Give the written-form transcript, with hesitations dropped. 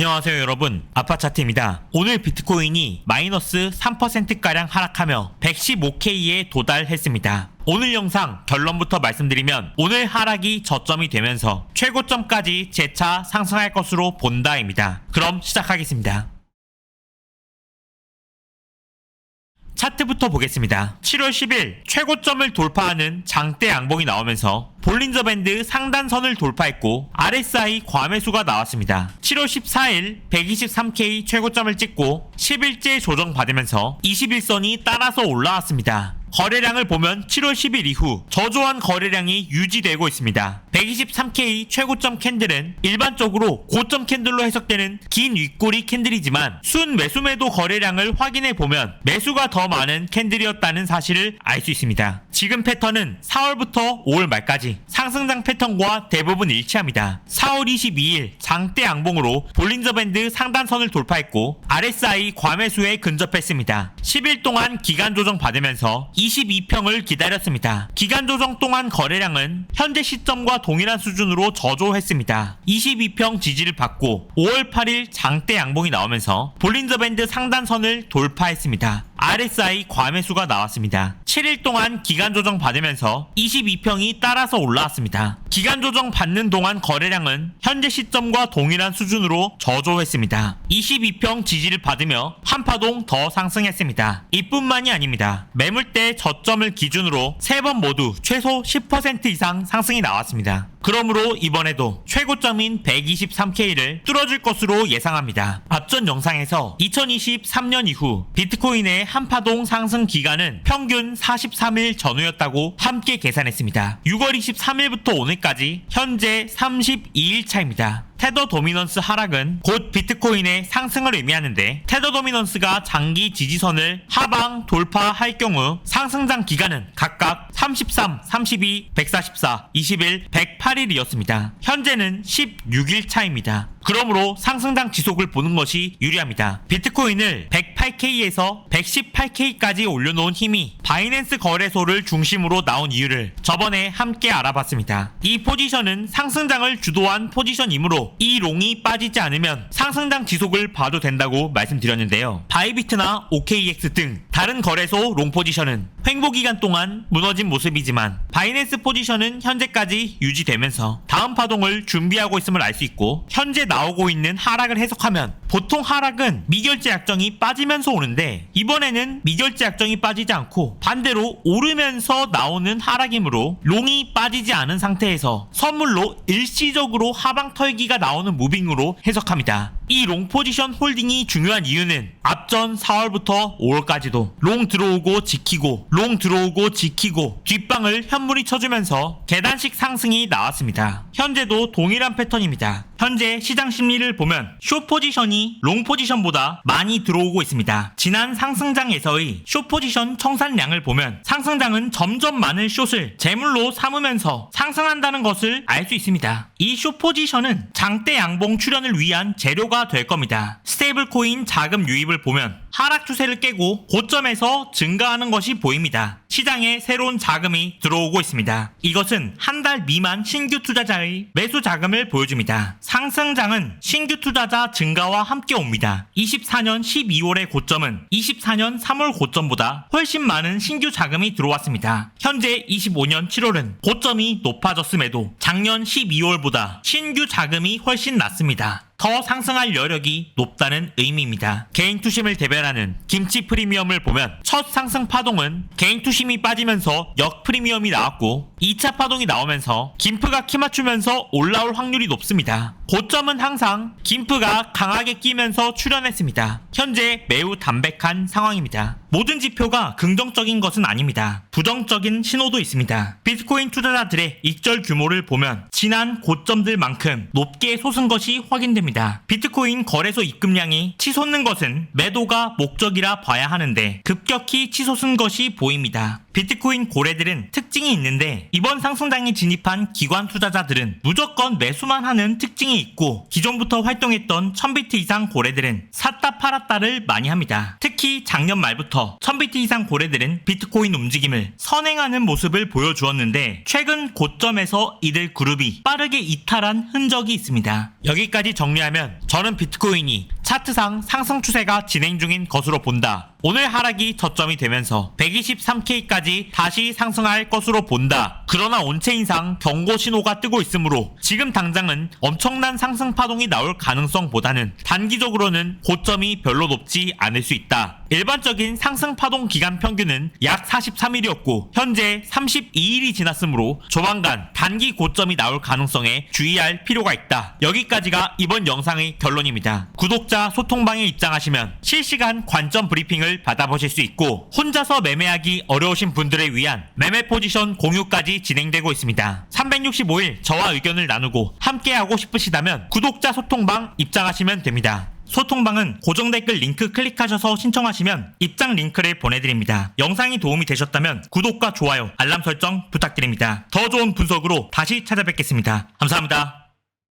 안녕하세요 여러분, 아파차트입니다. 오늘 비트코인이 마이너스 3%가량 하락하며 115K에 도달했습니다. 오늘 영상 결론부터 말씀드리면 오늘 하락이 저점이 되면서 최고점까지 재차 상승할 것으로 본다입니다. 그럼 시작하겠습니다. 차트부터 보겠습니다. 7월 10일 최고점을 돌파하는 장대 양봉이 나오면서 볼린저 밴드 상단선을 돌파했고 RSI 과매수가 나왔습니다. 7월 14일 123K 최고점을 찍고 10일째 조정받으면서 21선이 따라서 올라왔습니다. 거래량을 보면 7월 10일 이후 저조한 거래량이 유지되고 있습니다. 123K 최고점 캔들은 일반적으로 고점 캔들로 해석되는 긴 윗꼬리 캔들이지만 순 매수매도 거래량을 확인해보면 매수가 더 많은 캔들이었다는 사실을 알 수 있습니다. 지금 패턴은 4월부터 5월 말까지 상승장 패턴과 대부분 일치합니다. 4월 22일 장대 양봉으로 볼린저 밴드 상단선을 돌파했고 RSI 과매수에 근접했습니다. 10일 동안 기간 조정 받으면서 22평을 기다렸습니다. 기간 조정 동안 거래량은 현재 시점과 동일한 수준으로 저조했습니다. 22평 지지를 받고 5월 8일 장대 양봉이 나오면서 볼린저 밴드 상단선을 돌파했습니다. RSI 과매수가 나왔습니다. 7일 동안 기간 조정 받으면서 22평이 따라서 올라왔습니다. 기간 조정 받는 동안 거래량은 현재 시점과 동일한 수준으로 저조했습니다. 22평 지지를 받으며 한파동 더 상승했습니다. 이뿐만이 아닙니다. 매물대 저점을 기준으로 3번 모두 최소 10% 이상 상승이 나왔습니다. 그러므로 이번에도 최고점인 123K를 뚫어줄 것으로 예상합니다. 앞전 영상에서 2023년 이후 비트코인의 한파동 상승 기간은 평균 43일 전후였다고 함께 계산했습니다. 6월 23일부터 오늘까지 현재 32일 차입니다. 테더 도미넌스 하락은 곧 비트코인의 상승을 의미하는데 테더 도미넌스가 장기 지지선을 하방 돌파할 경우 상승장 기간은 각각 33, 32, 144, 21, 108일이었습니다. 현재는 16일 차입니다. 그러므로 상승장 지속을 보는 것이 유리합니다. 비트코인을 108K에서 118K까지 올려놓은 힘이 바이낸스 거래소를 중심으로 나온 이유를 저번에 함께 알아봤습니다. 이 포지션은 상승장을 주도한 포지션이므로 이 롱이 빠지지 않으면 상승장 지속을 봐도 된다고 말씀드렸는데요. 바이비트나 OKX 등 다른 거래소 롱 포지션은 횡보 기간 동안 무너진 모습이지만 바이낸스 포지션은 현재까지 유지되면서 다음 파동을 준비하고 있음을 알 수 있고 현재 나오고 있는 하락을 해석하면 보통 하락은 미결제 약정이 빠지면서 오는데 이번에는 미결제 약정이 빠지지 않고 반대로 오르면서 나오는 하락이므로 롱이 빠지지 않은 상태에서 선물로 일시적으로 하방 털기가 나오는 무빙으로 해석합니다. 이 롱 포지션 홀딩이 중요한 이유는 앞전 4월부터 5월까지도 롱 들어오고 지키고 롱 들어오고 지키고 뒷방을 현물이 쳐주면서 계단식 상승이 나왔습니다. 현재도 동일한 패턴입니다. 현재 시장 심리를 보면 숏 포지션이 롱 포지션보다 많이 들어오고 있습니다. 지난 상승장에서의 숏 포지션 청산량을 보면 상승장은 점점 많은 숏을 재물로 삼으면서 상승한다는 것을 알 수 있습니다. 이 숏 포지션은 장대 양봉 출현을 위한 재료가 될 겁니다. 스테이블 코인 자금 유입을 보면 하락 추세를 깨고 고점에서 증가하는 것이 보입니다. 시장에 새로운 자금이 들어오고 있습니다. 이것은 한 달 미만 신규 투자자의 매수 자금을 보여줍니다. 상승장은 신규 투자자 증가와 함께 옵니다. 24년 12월의 고점은 24년 3월 고점보다 훨씬 많은 신규 자금이 들어왔습니다. 현재 25년 7월은 고점이 높아졌음에도 작년 12월보다 신규 자금이 훨씬 낮습니다. 더 상승할 여력이 높다는 의미입니다. 개인 투심을 대변하는 김치 프리미엄을 보면 첫 상승 파동은 개인 투심이 빠지면서 역 프리미엄이 나왔고 2차 파동이 나오면서 김프가 키 맞추면서 올라올 확률이 높습니다. 고점은 항상 김프가 강하게 끼면서 출현했습니다. 현재 매우 담백한 상황입니다. 모든 지표가 긍정적인 것은 아닙니다. 부정적인 신호도 있습니다. 비트코인 투자자들의 익절 규모를 보면 지난 고점들만큼 높게 솟은 것이 확인됩니다. 비트코인 거래소 입금량이 치솟는 것은 매도가 목적이라 봐야 하는데 급격히 치솟은 것이 보입니다. 비트코인 고래들은 특징이 있는데 이번 상승장에 진입한 기관 투자자들은 무조건 매수만 하는 특징이 있고 기존부터 활동했던 1000비트 이상 고래들은 샀다 팔았다를 많이 합니다. 특히 작년 말부터 전부터 1000비트 이상 고래들은 비트코인 움직임을 선행하는 모습을 보여주었는데 최근 고점에서 이들 그룹이 빠르게 이탈한 흔적이 있습니다. 여기까지 정리하면 저는 비트코인이 차트상 상승 추세가 진행 중인 것으로 본다. 오늘 하락이 저점이 되면서 123K까지 다시 상승할 것으로 본다. 그러나 온체인상 경고 신호가 뜨고 있으므로 지금 당장은 엄청난 상승 파동이 나올 가능성보다는 단기적으로는 고점이 별로 높지 않을 수 있다. 일반적인 상승 파동 기간 평균은 약 43일이었고 현재 32일이 지났으므로 조만간 단기 고점이 나올 가능성에 주의할 필요가 있다. 여기까지가 이번 영상의 결론입니다. 구독자 소통방에 입장하시면 실시간 관점 브리핑을 받아보실 수 있고 혼자서 매매하기 어려우신 분들을 위한 매매 포지션 공유까지 진행되고 있습니다. 365일 저와 의견을 나누고 함께하고 싶으시다면 구독자 소통방 입장하시면 됩니다. 소통방은 고정 댓글 링크 클릭하셔서 신청하시면 입장 링크를 보내드립니다. 영상이 도움이 되셨다면 구독과 좋아요, 알람 설정 부탁드립니다. 더 좋은 분석으로 다시 찾아뵙겠습니다. 감사합니다.